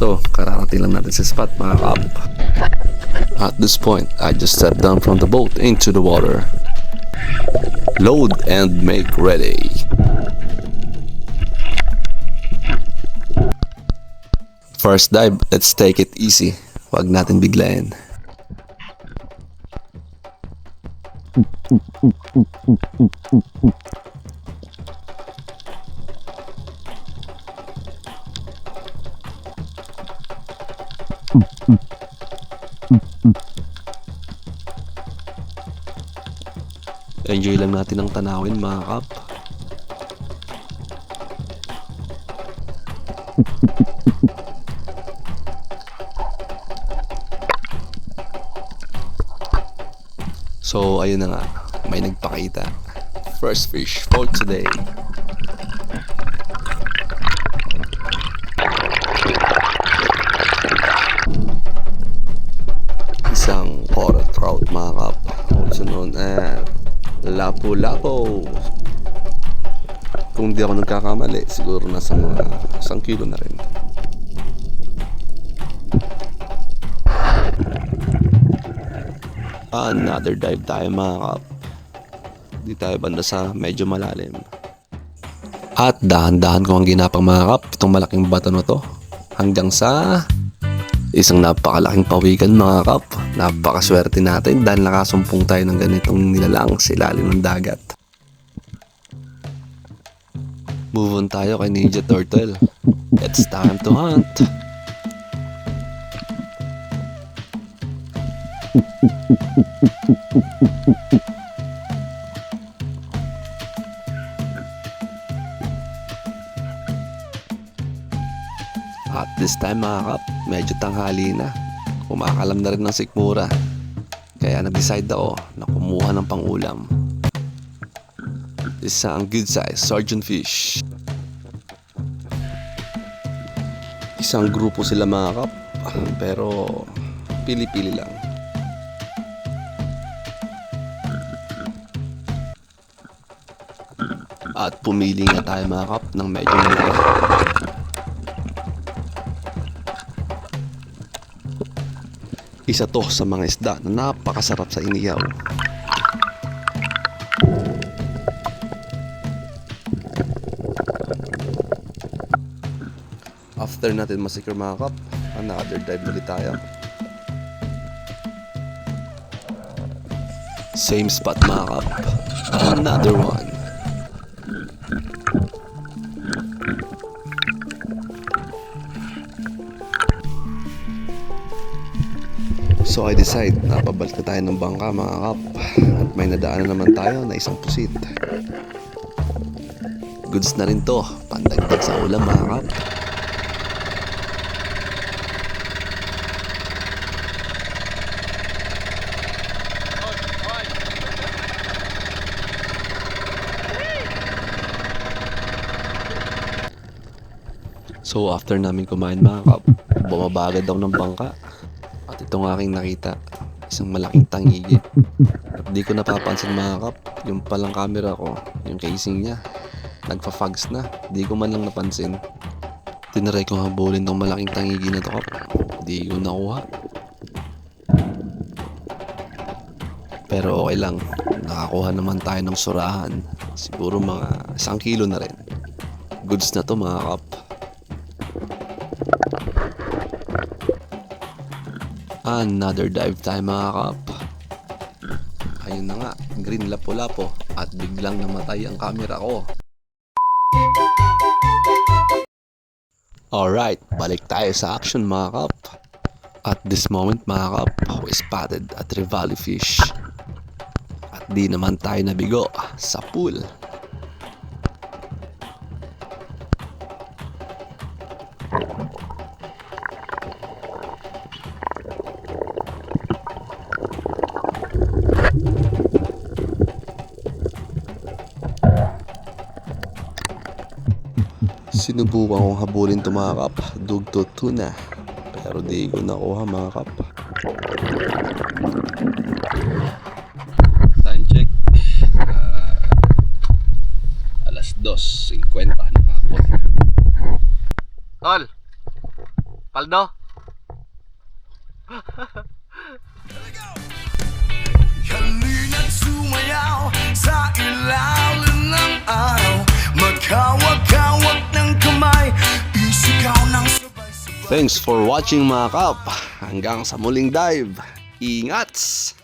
So, kararating lang natin sa spot mga kap. At this point, I just stepped down from the boat into the water. Load and make ready. First dive, let's take it easy. Huwag natin biglayin. Enjoy lang natin ang tanawin mga kap. So ayun na nga, may nagpakita. First fish for today. Isang coral trout mga kap, also known as lapu-lapu. Kung di ako nagkakamali, siguro nasa mga 1 kilo na rin. Another dive tayo mga kap. Di tayo banda sa medyo malalim. At dahan-dahan ko ang ginapang mga kap, itong malaking bato na to, hanggang sa isang napakalaking pawikan mga kap. Napakaswerte natin dahil nakasumpong tayo ng ganitong nilalang sa ilalim ng dagat. Move on tayo kay Ninja Turtle. It's time to hunt. At this time mga kap, medyo tanghali na. Kumakalam na rin ng sikmura. Kaya nag-decide ako na kumuha ng pangulam. Isang good size surgeon fish. Isang grupo sila mga kap, pero pili-pili lang. At pumili nga tayo mga kap ng medyo malaki. Isa to sa mga isda na napakasarap sa inihaw. After natin masecure mga kap, another dive ulit tayo. Same spot mga kap, another one. So I decide na pabalik na tayo ng bangka mga kap. At may nadaanan naman tayo na isang pusit. Goods na rin to, pandagdag sa ulam mga kap. So after namin kumain mga kap, bumabagad ako ng bangka. At itong aking nakita, isang malaking tangigi. At di ko napapansin mga kap, yung palang camera ko, yung casing niya, nagfa-fogs na. Di ko man lang napansin. Tinaray ko habulin tong malaking tangigi na to kap. Di ko nakuha. Pero okay lang, nakakuha naman tayo ng surahan. Siguro mga 1 kilo na rin. Goods na to mga kap. Another dive time mga kap. Ayun na nga, green lapu-lapu. At biglang namatay ang camera ko. Alright, balik tayo sa action mga kap. At this moment mga kap, we spotted a trevally fish. At di naman tayo nabigo sa pool. Sinubukan kong habulin ito mga kap, dugto tuna, pero di ko nakuha mga kap. Time check, alas 2:50 ng hapon. Tol, Paldo! Halina't sumayaw sa ilalim ng araw. Magkawak-kawak ng kamay, isigaw ng sabay-sabay. Thanks for watching mga kap. Hanggang sa muling dive. Ingats!